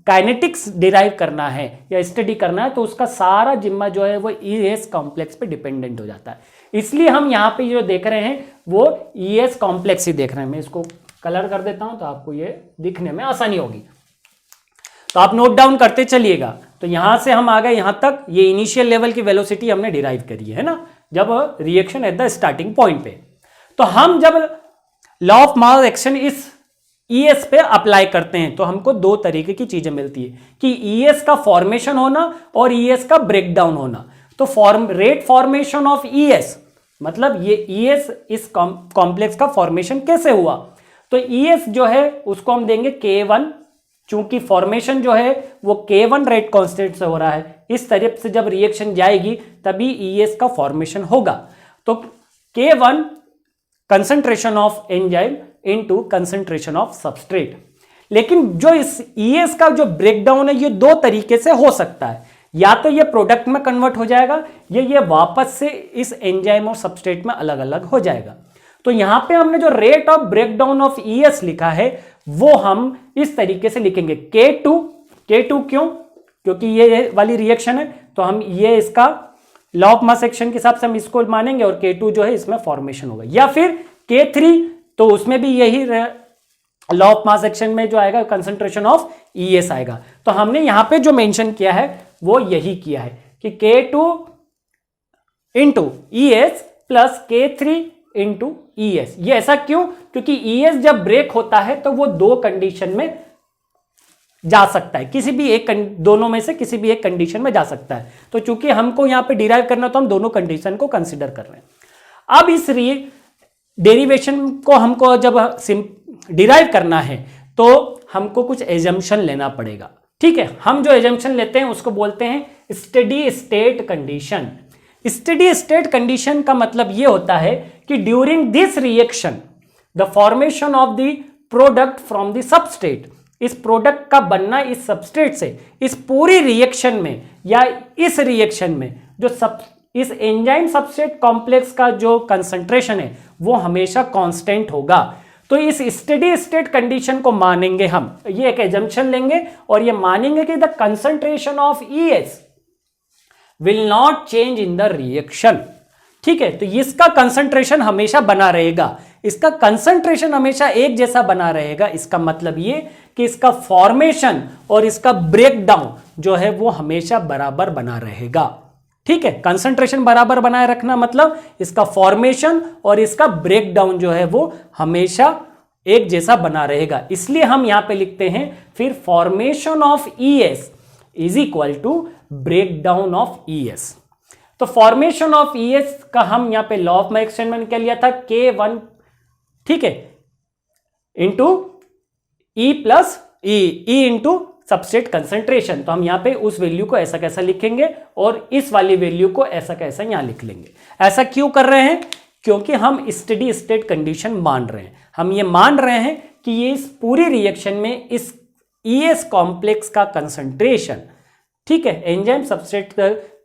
काइनेटिक्स डिराइव करना है या स्टडी करना है तो उसका सारा जिम्मा जो है वो ES कॉम्प्लेक्स पे डिपेंडेंट हो जाता है। इसलिए हम यहाँ पे जो देख रहे हैं वो ES कॉम्प्लेक्स ही देख रहे हैं। मैं इसको कलर कर देता हूं तो आपको ये दिखने में आसानी होगी। तो आप नोट डाउन करते चलिएगा। तो यहां से हम आ गए यहां तक, ये इनिशियल लेवल की वेलोसिटी हमने डिराइव करी है ना, जब reaction at the starting point पे। तो हम जब लॉ ऑफ मास एक्शन इस ES पे अप्लाई करते हैं तो हमको दो तरीके की चीजें मिलती है कि ES का फॉर्मेशन होना और ES का ब्रेकडाउन होना। तो रेट फॉर्मेशन ऑफ ES मतलब ये ES इस कॉम्प्लेक्स का फॉर्मेशन कैसे हुआ, तो ES जो है उसको हम देंगे K1, चूंकि फॉर्मेशन जो है वो K1 रेट कांस्टेंट से हो रहा है, इस तरह से जब रिएक्शन जाएगी तभी ES का फॉर्मेशन होगा। तो K1 concentration of enzyme into concentration of substrate. लेकिन जो इस ES का जो ब्रेकडाउन है ये दो तरीके से हो सकता है, या तो ये प्रोडक्ट में कन्वर्ट हो जाएगा या ये वापस से इस एंजाइम और सबस्ट्रेट में अलग अलग हो जाएगा। तो यहां पे हमने जो rate of breakdown of ES लिखा है वो हम इस तरीके से लिखेंगे K2 क्यों, क्योंकि ये वाली रिएक्शन है तो हम ये इसका लॉ ऑफ मास एक्शन के हिसाब से हम इसको मानेंगे और K2 जो है इसमें फॉर्मेशन होगा, या फिर K3 तो उसमें भी यही लॉ ऑफ मास एक्शन में जो आएगा कंसंट्रेशन ऑफ ES आएगा। तो हमने यहां पे जो मेंशन किया है वो यही किया है कि K2 into ES plus K3 into ES। ये ऐसा क्यों, क्योंकि ES जब ब्रेक होता है तो वो दो कंडीशन में जा सकता है, किसी भी एक दोनों में से किसी भी एक कंडीशन में जा सकता है। तो चूंकि हमको यहां पे डिराइव करना तो हम दोनों कंडीशन को कंसीडर कर रहे हैं। अब इस डेरिवेशन को हमको जब डिराइव करना है तो हमको कुछ एजम्पशन लेना पड़ेगा। ठीक है, हम जो एजम्पशन लेते हैं उसको बोलते हैं steady state condition. Steady state condition का मतलब यह होता है कि during this reaction the formation of the product from the substrate, इस प्रोडक्ट का बनना इस सबस्ट्रेट से, इस पूरी रिएक्शन में या इस रिएक्शन में जो इस एंजाइम सबस्ट्रेट कॉम्प्लेक्स का जो कंसंट्रेशन है वो हमेशा कांस्टेंट होगा। तो इस स्टेडी स्टेट कंडीशन को मानेंगे हम, ये एक एजम्पशन लेंगे और ये मानेंगे कि the concentration of ES will not change in the reaction. ठीक है, तो इसका कंसंट्रेशन हमेशा बना रहेगा, इसका कंसंट्रेशन हमेशा एक जैसा बना रहेगा। इसका मतलब ये कि इसका फॉर्मेशन और इसका ब्रेकडाउन जो है वो हमेशा बराबर बना रहेगा। ठीक है, कंसंट्रेशन बराबर बनाए रखना मतलब इसका फॉर्मेशन और इसका ब्रेकडाउन जो है वो हमेशा एक जैसा बना रहेगा। इसलिए हम यहां पे लिखते हैं फिर formation of ES is equal to breakdown of ES। तो फॉर्मेशन ऑफ ES का हम यहां पे लॉ ऑफ मास एक्शन में क्या लिया था, K1, ठीक है, into E plus E into substrate concentration. तो हम यहां पे उस वैल्यू को ऐसा कैसा लिखेंगे और इस वाली वैल्यू को ऐसा कैसा यहां लिख लेंगे। ऐसा क्यों कर रहे हैं, क्योंकि हम स्टेडी स्टेट कंडीशन मान रहे हैं। हम ये मान रहे हैं कि ये इस पूरी रिएक्शन में इस ES कॉम्प्लेक्स का कंसंट्रेशन, ठीक है, एंजाइम सबस्ट्रेट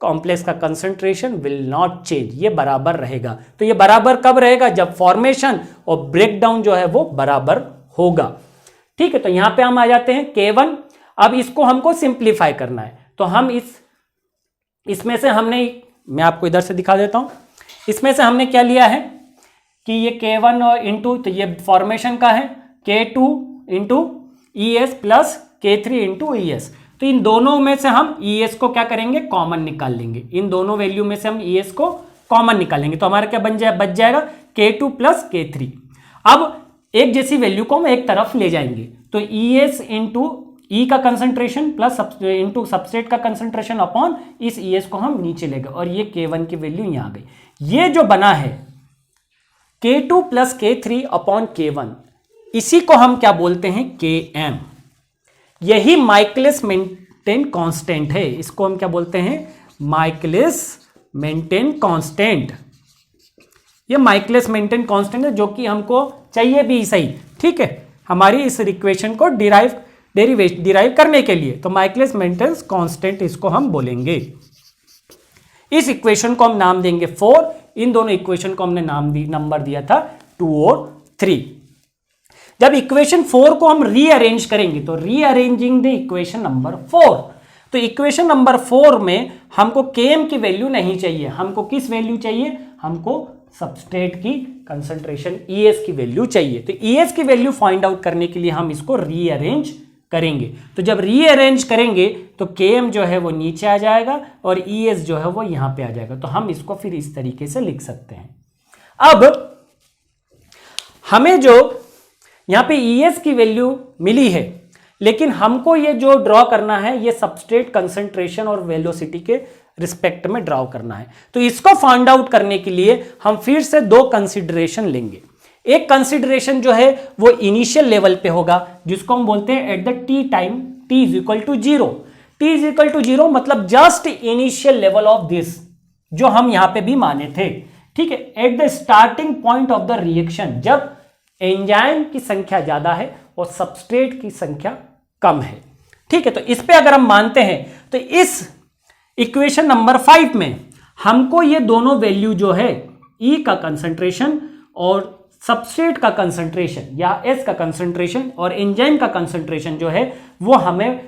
कॉम्प्लेक्स का कंसंट्रेशन विल नॉट चेंज, ये बराबर रहेगा। तो ये बराबर कब रहेगा, जब फॉर्मेशन और ब्रेकडाउन जो है वो बराबर होगा। ठीक है, तो यहां पे हम आ जाते हैं K1। अब इसको हमको सिंप्लीफाई करना है तो हम इसमें से हमने, मैं आपको इधर से दिखा देता हूं, इसमें से हमने क्या लिया है कि ये K1 और इंटू, तो ये फॉर्मेशन का है K2 into ES plus K3 into ES। तो इन दोनों में से हम ES को क्या करेंगे, कॉमन निकाल लेंगे। इन दोनों वैल्यू में से हम ES को कॉमन निकालेंगे तो हमारा क्या बच जाएगा K2 प्लस K3। अब एक जैसी वैल्यू को हम एक तरफ ले जाएंगे तो ES इंटू E का कंसंट्रेशन प्लस इंटू सबस्ट्रेट का कंसंट्रेशन अपॉन इस ES को हम नीचे ले गए और ये K1 की वैल्यू यहां आ गई। ये जो बना है K2 plus K3 upon K1, इसी को हम क्या बोलते हैं, Km। यही माइकलिस मेंटेन कांस्टेंट है, इसको हम क्या बोलते हैं, माइकलिस मेंटेन कांस्टेंट। ये माइकलिस मेंटेन कांस्टेंट है जो कि हमको चाहिए भी सही। ठीक है, हमारी इस इक्वेशन को डिराइव करने के लिए, तो माइकलिस मेंटेन कांस्टेंट इसको हम बोलेंगे। इस इक्वेशन को हम नाम देंगे 4। इन दोनों इक्वेशन को हमने नंबर दिया था 2 और 3। जब इक्वेशन 4 को हम रीअरेंज करेंगे तो रीअरेंजिंग द इक्वेशन नंबर 4, तो इक्वेशन नंबर 4 में हमको Km की वैल्यू नहीं चाहिए, हमको किस वैल्यू चाहिए, हमको सबस्ट्रेट की कंसंट्रेशन ES की वैल्यू चाहिए। तो ES की वैल्यू फाइंड आउट करने के लिए हम इसको रीअरेंज करेंगे। तो जब रीअरेंज करेंगे तो Km जो है वो नीचे आ जाएगा और ES जो है वो यहां पे आ जाएगा। तो हम इसको फिर इस तरीके से लिख सकते हैं। अब हमें जो यहां पे ES की वैल्यू मिली है, लेकिन हमको ये जो ड्रॉ करना है ये सबस्ट्रेट कंसंट्रेशन और वेलोसिटी के रिस्पेक्ट में ड्रॉ करना है। तो इसको फाइंड आउट करने के लिए हम फिर से दो कंसिडरेशन लेंगे। एक कंसिडरेशन जो है वो इनिशियल लेवल पे होगा, जिसको हम बोलते हैं at the T time t is equal to 0। t is equal to 0 मतलब just initial level of this, जो हम यहां पे भी माने थे। ठीक है, at the starting point of the reaction, जब एंजाइम की संख्या ज्यादा है और सबस्ट्रेट की संख्या कम है। ठीक है, तो इस पे अगर हम मानते हैं तो इस इक्वेशन नंबर 5 में हमको ये दोनों वैल्यू जो है E का कंसंट्रेशन और सबस्ट्रेट का कंसंट्रेशन या S का कंसंट्रेशन और एंजाइम का कंसंट्रेशन जो है वो हमें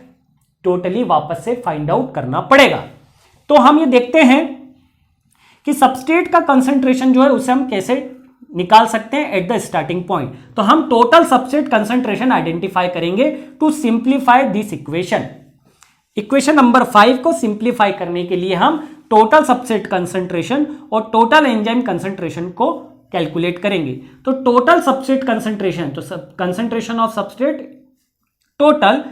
टोटली वापस से फाइंड आउट करना पड़ेगा। तो हम ये देखते हैं कि सबस्ट्रेट का कंसंट्रेशन जो है उसे हम कैसे निकाल सकते हैं एट द स्टार्टिंग पॉइंट। तो हम टोटल सबस्ट्रेट कंसंट्रेशन आइडेंटिफाई करेंगे to simplify this equation. Equation number 5 को सिंप्लीफाई करने के लिए हम टोटल सबस्ट्रेट कंसंट्रेशन और टोटल एंजाइम कंसंट्रेशन को कैलकुलेट करेंगे। तो टोटल सबस्ट्रेट कंसंट्रेशन, तो concentration of substrate total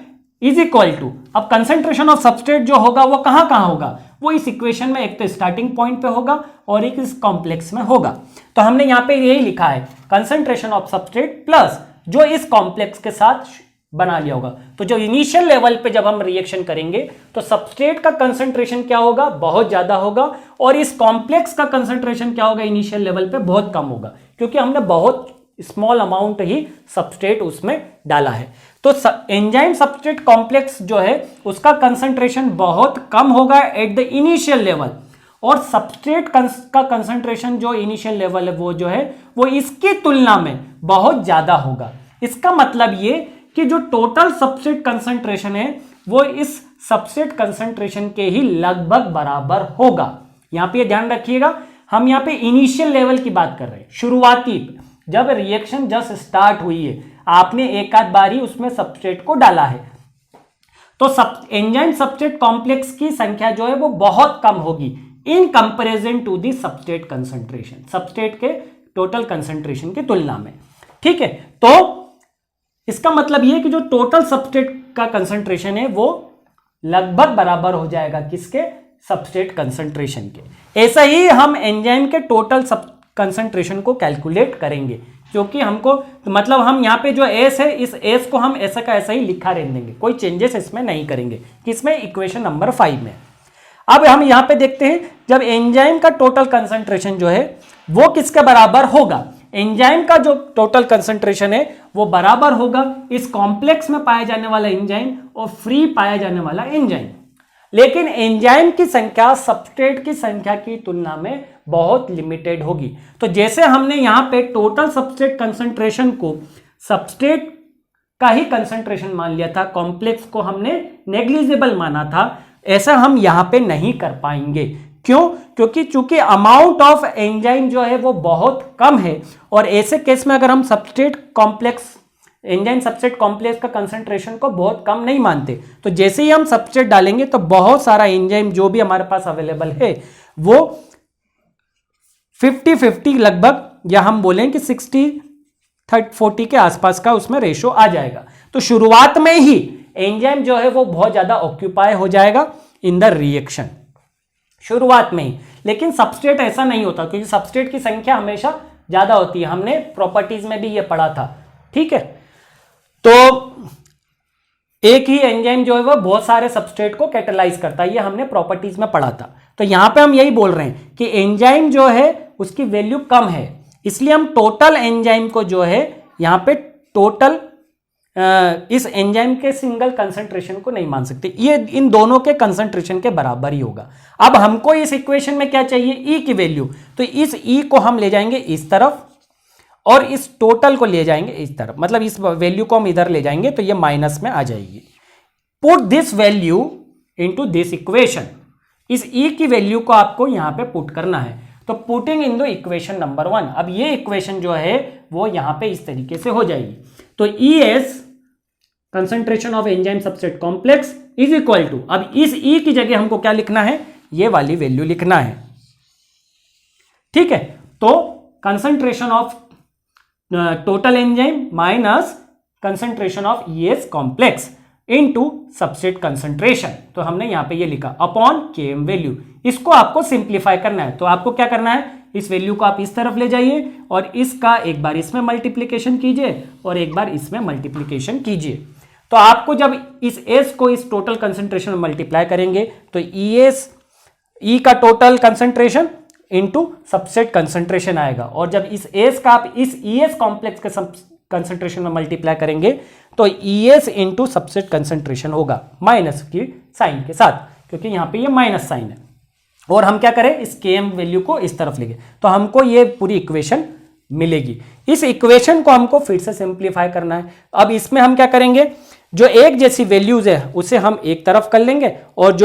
is equal to, अब कंसंट्रेशन ऑफ सबस्ट्रेट जो होगा वो कहां कहां होगा, वो इस इक्वेशन में एक तो स्टार्टिंग पॉइंट पे होगा और एक इस कॉम्प्लेक्स में होगा। तो हमने यहां पे यही लिखा है कंसंट्रेशन ऑफ सबस्ट्रेट प्लस जो इस कॉम्प्लेक्स के साथ बना लिया होगा। तो जो इनिशियल लेवल पे जब हम रिएक्शन करेंगे तो सबस्ट्रेट का कंसंट्रेशन क्या होगा, बहुत ज्यादा होगा, और इस कॉम्प्लेक्स का कंसंट्रेशन क्या होगा इनिशियल लेवल पे, बहुत कम होगा, क्योंकि हमने बहुत स्मॉल अमाउंट ही सबस्ट्रेट उसमें डाला है। तो एंजाइम सबस्ट्रेट कॉम्प्लेक्स जो है उसका कंसंट्रेशन बहुत कम होगा एट द इनिशियल लेवल, और सबस्ट्रेट का कंसंट्रेशन जो इनिशियल लेवल है वो जो है वो इसकी तुलना में बहुत ज्यादा होगा। इसका मतलब ये कि जो टोटल सबस्ट्रेट कंसंट्रेशन है वो इस सबस्ट्रेट कंसंट्रेशन के ही लगभग बराबर होगा। यहां पे ध्यान रखिएगा, हम यहां पे इनिशियल लेवल की बात कर रहे हैं, शुरुआती जब रिएक्शन जस्ट स्टार्ट हुई है, आपने एक आध बार ही उसमें सबस्ट्रेट को डाला है, तो एंजाइम सबस्ट्रेट कॉम्प्लेक्स की संख्या जो है वो बहुत कम होगी in comparison to the substrate concentration, substrate के टोटल कंसंट्रेशन की तुलना में। ठीक है, तो इसका मतलब यह कि जो टोटल सबस्ट्रेट का कंसंट्रेशन है वो लगभग बराबर हो जाएगा किसके, सबस्ट्रेट कंसंट्रेशन के। ऐसा ही हम एंजाइम के टोटल कंसंट्रेशन को कैलकुलेट करेंगे, क्योंकि हमको मतलब हम यहाँ पे जो S है इस S को हम ऐसा का ऐसा ही लिखा रहने देंगे, कोई चेंजेस इसमें नहीं करेंगे। किसमें, इक्वेशन नंबर 5 में। अब हम यहाँ पे देखते हैं जब एंजाइम का टोटल कंसंट्रेशन जो है वो किसके बराबर होगा, एंजाइम का जो टोटल कंसंट्रेशन है वो बराबर होगा इस कॉम्प्लेक्स में पाया जाने वाला एंजाइम और फ्री पाया जाने वाला एंजाइम। लेकिन एंजाइम की संख्या सबस्ट्रेट की संख्या की तुलना में बहुत लिमिटेड होगी। तो जैसे हमने यहां पे टोटल सबस्ट्रेट कंसंट्रेशन को सबस्ट्रेट का ही कंसंट्रेशन मान लिया था, कॉम्प्लेक्स को हमने नेग्लिजिबल माना था, ऐसा हम यहां पे नहीं कर पाएंगे। क्यों, क्योंकि चूंकि अमाउंट ऑफ एंजाइम जो है वो बहुत कम है, और ऐसे केस में अगर हम substrate complex enzyme substrate complex का कंसंट्रेशन को बहुत कम नहीं मानते, तो जैसे ही हम सबस्ट्रेट डालेंगे तो बहुत सारा एंजाइम जो भी हमारे पास अवेलेबल है वो 50-50 लगभग, या हम बोलें कि 60-40 के आसपास का उसमें रेशो आ जाएगा। तो शुरुआत में ही एंजाइम जो है वो बहुत ज्यादा ऑक्यूपाई हो जाएगा इन द रिएक्शन, शुरुआत में ही। लेकिन सबस्ट्रेट ऐसा नहीं होता, क्योंकि सबस्ट्रेट की संख्या हमेशा ज्यादा होती है, हमने प्रॉपर्टीज में भी ये पढ़ा था। ठीक है, तो एक ही एंजाइम जो है वो बहुत सारे सबस्ट्रेट को कैटेलाइज करता है, ये हमने प्रॉपर्टीज में पढ़ा था। तो यहां पे हम यही बोल रहे हैं कि एंजाइम जो है उसकी वैल्यू कम है, इसलिए हम टोटल एंजाइम को जो है यहां पे टोटल इस एंजाइम के सिंगल कंसंट्रेशन को नहीं मान सकते, ये इन दोनों के कंसंट्रेशन के बराबर ही होगा। अब हमको इस इक्वेशन में क्या चाहिए, ई की वैल्यू, तो इस ई को हम ले जाएंगे इस तरफ और इस टोटल को ले जाएंगे इस तरफ, मतलब इस वैल्यू को हम इधर ले जाएंगे तो ये माइनस में आ जाएगी। Put this value into this equation, इस ई की वैल्यू को आपको यहां पे पुट करना है। तो putting in the equation number 1, अब ये इक्वेशन जो है वो यहां पे इस तरीके से हो जाएगी। तो ES concentration of enzyme substrate complex is equal to, अब इस E की जगह हमको क्या लिखना है, ये वाली वैल्यू लिखना है, ठीक है। तो concentration of total enzyme minus concentration of ES complex into substrate concentration, तो हमने यहां पे ये लिखा अपॉन Km वैल्यू। इसको आपको सिंप्लीफाई करना है, तो आपको क्या करना है, इस वैल्यू को आप इस तरफ ले जाइए और इसका एक बार इसमें मल्टीप्लीकेशन कीजिए और एक बार इसमें मल्टीप्लीकेशन कीजिए। तो आपको जब इस S को इस टोटल कंसंट्रेशन में मल्टीप्लाई करेंगे तो E का total concentration into subset concentration आएगा, और जब इस S का आप इस ES कॉम्प्लेक्स के कंसंट्रेशन में मल्टीप्लाई करेंगे तो ES इनटू सबसेट कंसंट्रेशन होगा माइनस की साइन के साथ, क्योंकि यहां पे ये माइनस साइन है। और हम क्या करें, इस Km वैल्यू को इस तरफ लेंगे तो हमको ये पूरी इक्वेशन मिलेगी। इस इक्वेशन को हमको फिर से सिंप्लीफाई करना है। अब इसमें हम क्या करेंगे, जो एक जैसी वैल्यूज है उसे हम एक तरफ कर लेंगे और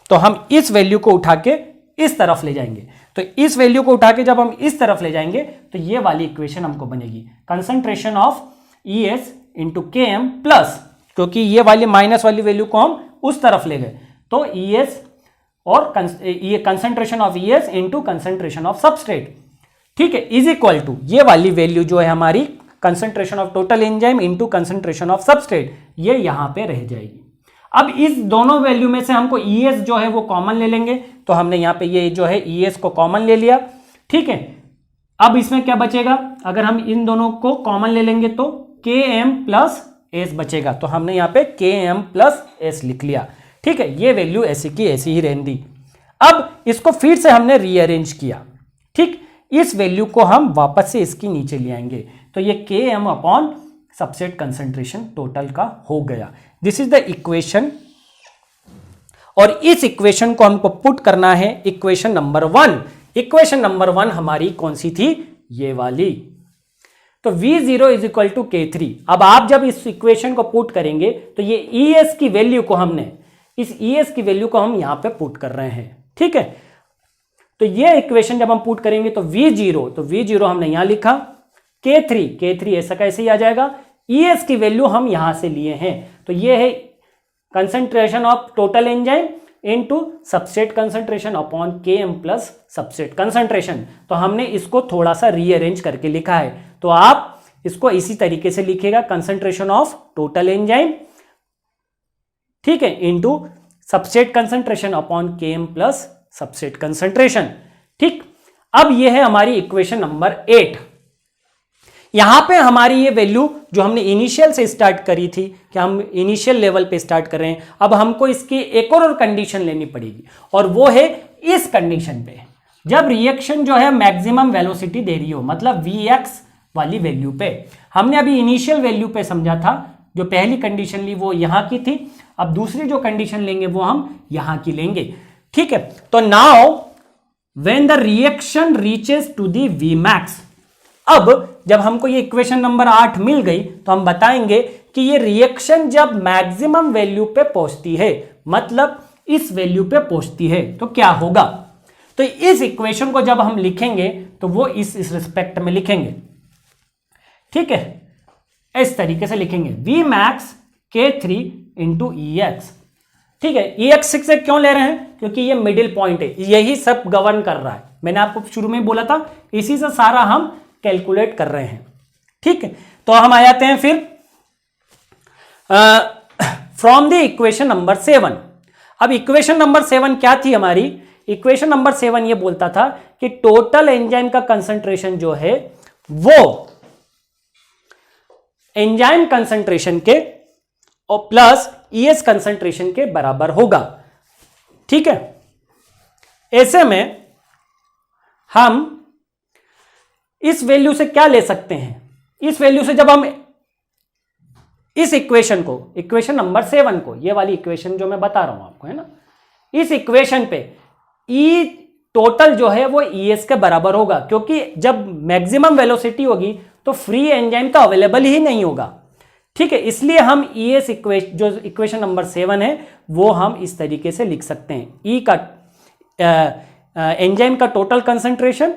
तो हम इस वैल्यू को उठा के इस तरफ ले जाएंगे। तो इस वैल्यू को उठा के जब हम इस तरफ ले जाएंगे तो ये वाली इक्वेशन हमको बनेगी concentration of ES into Km plus, क्योंकि ये वाली माइनस वाली वैल्यू को हम उस तरफ ले गए तो ES और ये concentration of ES into concentration of substrate, ठीक है, इज इक्वल टू ये वाली वैल्यू जो है हमारी concentration of total enzyme into concentration of substrate, ये यहां पे रह जाएगी। अब इस दोनों वैल्यू में से हमको ES जो है वो कॉमन ले लेंगे, तो हमने यहां पे ये जो है ES को कॉमन ले लिया, ठीक है। अब इसमें क्या बचेगा, अगर हम इन दोनों को कॉमन ले लेंगे तो Km प्लस S बचेगा, तो हमने यहां पे Km प्लस S लिख लिया, ठीक है। ये वैल्यू ऐसी की ऐसी ही रहने दी। अब इसको फिर से हमने रीअरेंज किया, ठीक, इस वैल्यू को हम वापस से इसकी नीचे ले आएंगे तो ये Km upon subset concentration total का हो गया। दिस इज द इक्वेशन, और इस इक्वेशन को हमको पुट करना है इक्वेशन नंबर 1। इक्वेशन नंबर 1 हमारी कौन सी थी, ये वाली। तो V0 is equal to K3। अब आप जब इस इक्वेशन को पुट करेंगे तो ये ES की वैल्यू को हमने इस ES की वैल्यू को हम यहां पे पुट कर रहे हैं, ठीक है। तो ये इक्वेशन जब हम पुट करेंगे तो V0 हमने यहां लिखा, K3 ऐसा कैसे ही आ जाएगा, ES की वैल्यू हम यहां से लिए हैं, तो ये है concentration of total enzyme into substrate concentration upon Km plus substrate concentration. तो हमने इसको थोड़ा सा रीअरेंज करके लिखा है, तो आप इसको इसी तरीके से लिखिएगा, कंसंट्रेशन ऑफ टोटल एंजाइम, ठीक है, into substrate concentration upon Km plus substrate concentration, ठीक। अब ये है हमारी इक्वेशन नंबर 8। यहां पे हमारी ये वैल्यू जो हमने इनिशियल से स्टार्ट करी थी कि हम इनिशियल लेवल पे स्टार्ट कर रहे हैं, अब हमको इसकी एक और कंडीशन लेनी पड़ेगी, और वो है इस कंडीशन पे जब रिएक्शन जो है मैक्सिमम वेलोसिटी दे रही हो, मतलब Vx वाली वैल्यू पे। हमने अभी इनिशियल वैल्यू पे समझा था, जो पहली कंडीशन ली वो यहां की थी, अब दूसरी जो कंडीशन लेंगे वो हम यहां की लेंगे, ठीक है। तो now when the reaction reaches to the Vmax, अब जब हमको ये इक्वेशन नंबर 8 मिल गई तो हम बताएंगे कि ये रिएक्शन जब मैक्सिमम वैल्यू पे पहुंचती है, मतलब इस वैल्यू पे पहुंचती है, तो क्या होगा। तो इस इक्वेशन को जब हम लिखेंगे तो वो इस रिस्पेक्ट में लिखेंगे, ठीक है, इस तरीके से लिखेंगे Vmax K3 इंटू EX, ठीक है। EX से क्यों ले रहे हैं, क्योंकि ये मिडिल पॉइंट है, यही सब गवर्न कर रहा है। मैंने आपको शुरू में बोला था, इसी से सारा हम कैलकुलेट कर रहे हैं, ठीक है। तो हम आ जाते हैं फिर फ्रॉम द इक्वेशन नंबर 7। अब इक्वेशन नंबर 7 क्या थी हमारी, इक्वेशन नंबर 7 ये बोलता था कि टोटल एंजाइम का कंसंट्रेशन जो है वो एंजाइम कंसंट्रेशन के और प्लस ES कंसंट्रेशन के बराबर होगा, ठीक है। ऐसे में हम इस वैल्यू से क्या ले सकते हैं, इस वैल्यू से जब हम इस इक्वेशन को, इक्वेशन नंबर 7 को, ये वाली इक्वेशन जो मैं बता रहा हूं आपको, है ना, इस इक्वेशन पे E टोटल जो है वो ES के बराबर होगा, क्योंकि जब मैक्सिमम वेलोसिटी होगी तो फ्री एंजाइम तो अवेलेबल ही नहीं होगा, ठीक है। इसलिए हम ES इक्वेशन, जो इक्वेशन नंबर 7 है, वो हम इस तरीके से लिख सकते हैं, एंजाइम का total concentration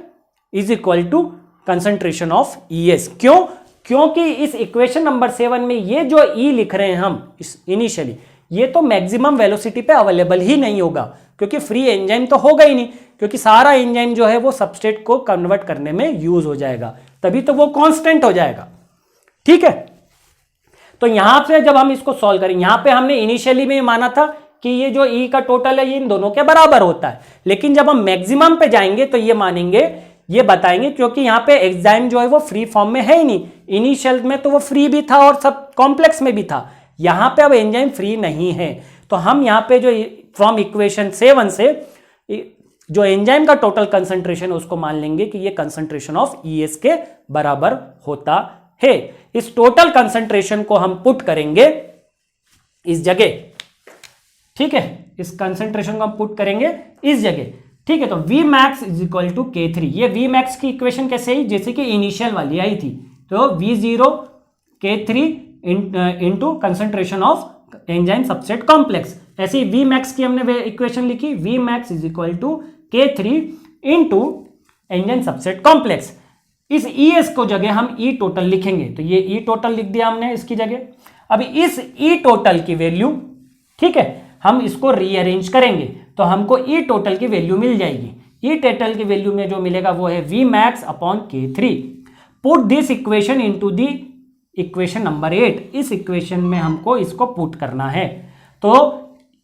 is equal to concentration of ES। क्यों? क्योंकि इस इक्वेशन नंबर 7 में ये जो E लिख रहे हैं हम इनिशियली, ये तो मैक्सिमम वेलोसिटी पे अवेलेबल ही नहीं होगा, क्योंकि फ्री एंजाइम तो होगा ही नहीं, क्योंकि सारा एंजाइम जो है वो सबस्ट्रेट को कन्वर्ट करने में यूज हो जाएगा, तभी तो वो कांस्टेंट हो जाएगा। ठीक है, तो यहां पे जब हम इसको सॉल्व करें, यहां पे हमने इनिशियली में माना था कि ये जो E का टोटल है ये इन दोनों के बराबर होता है, लेकिन जब हम मैक्सिमम पे जाएंगे तो ये मानेंगे, ये बताएंगे, क्योंकि यहां पे एंजाइम जो है वो फ्री फॉर्म में है ही नहीं। इनिशियल में तो वो फ्री भी था और सब कॉम्प्लेक्स में भी था, यहां पे अब एंजाइम फ्री नहीं है। तो हम यहां पे जो फ्रॉम इक्वेशन 7 से जो एंजाइम का टोटल कंसंट्रेशन है उसको मान लेंगे कि ये कंसंट्रेशन ऑफ ES के बराबर होता है। इस टोटल कंसंट्रेशन को हम पुट करेंगे इस जगह, ठीक है, इस कंसंट्रेशन को हम पुट करेंगे इस जगह। ठीक है, तो Vmax is equal to K3। ये Vmax की इक्वेशन कैसे आई? जैसे कि इनिशियल वाली आई थी, तो V0 K3 into concentration of enzyme substrate complex. ऐसे ही Vmax की हमने इक्वेशन लिखी, Vmax is equal to K3 into enzyme substrate complex. इस ES को जगह हम E टोटल लिखेंगे, तो ये E टोटल लिख दिया हमने इसकी जगह। अभी इस E टोटल की वैल्यू, ठीक है, हम इसको रीअरेंज करेंगे तो हमको E टोटल की वैल्यू मिल जाएगी। E टोटल की वैल्यू में जो मिलेगा वो है Vmax upon K3। Put this equation into the equation number 8। इस इक्वेशन में हमको इसको पुट करना है, तो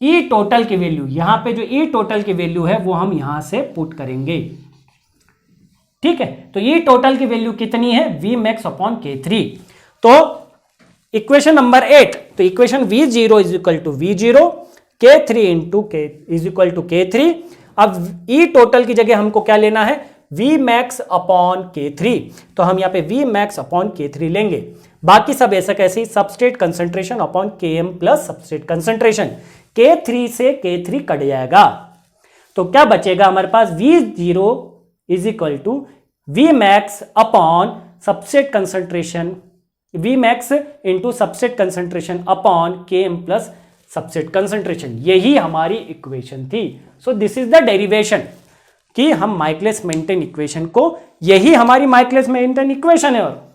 E टोटल की वैल्यू, यहां पे जो E टोटल की वैल्यू है वो हम यहां से पुट करेंगे। ठीक है, तो E टोटल की वैल्यू कितनी है? Vmax upon K3। तो इक्वेशन नंबर 8, तो equation V0 is equal to V0 K3 into K is equal to K3। अब E टोटल की जगह हमको क्या लेना है? Vmax upon K3। तो हम यहाँ पे Vmax अपॉन K3 लेंगे, बाकी सब ऐसा कैसे, substrate concentration upon Km plus substrate concentration. K3 से K3 कट जाएगा, तो क्या बचेगा हमारे पास? V0 is equal to Vmax upon substrate concentration, Vmax into substrate concentration upon Km plus substrate concentration. यही हमारी इक्वेशन थी। So this is the derivation कि हम माइकलिस मेंटेन इक्वेशन को, यही हमारी माइकलिस मेंटेन इक्वेशन है और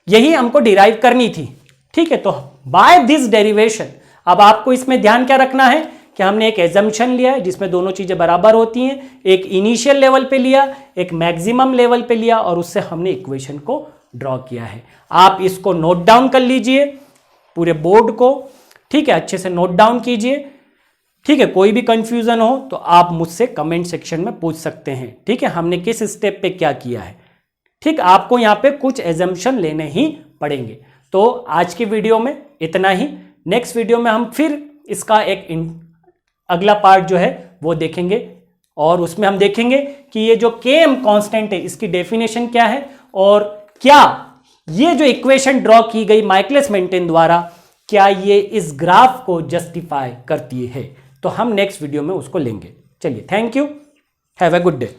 यही हमको डिराइव करनी थी। ठीक है, तो बाय दिस डेरिवेशन अब आपको इसमें ध्यान क्या रखना है कि हमने एक एजम्पशन लिया है जिसमें दोनों चीजें बराबर होती हैं, एक इनिशियल लेवल पे लिया, एक मैक्सिमम लेवल पे लिया, और उससे हमने इक्वेशन को ड्रॉ किया है। आप इसको नोट डाउन कर लीजिए पूरे बोर्ड को, ठीक है, अच्छे से नोट डाउन कीजिए। ठीक है, कोई भी कंफ्यूजन हो तो आप मुझसे कमेंट सेक्शन में पूछ सकते हैं। ठीक है, हमने किस स्टेप पे क्या किया है। ठीक, आपको यहाँ पे कुछ एजम्पशन लेने ही पड़ेंगे। तो आज की वीडियो में इतना ही। नेक्स्ट वीडियो में हम फिर इसका एक अगला पार्ट जो है वो देखेंगे, और उसमें हम देखेंगे कि ये जो Km कांस्टेंट है इसकी डेफिनेशन क्या है, और क्या ये जो इक्वेशन ड्रॉ की गई माइकलिस मेंटेन द्वारा, क्या ये इस ग्राफ को जस्टिफाई करती है। तो हम नेक्स्ट वीडियो में उसको लेंगे। चलिए, thank you, have a good day.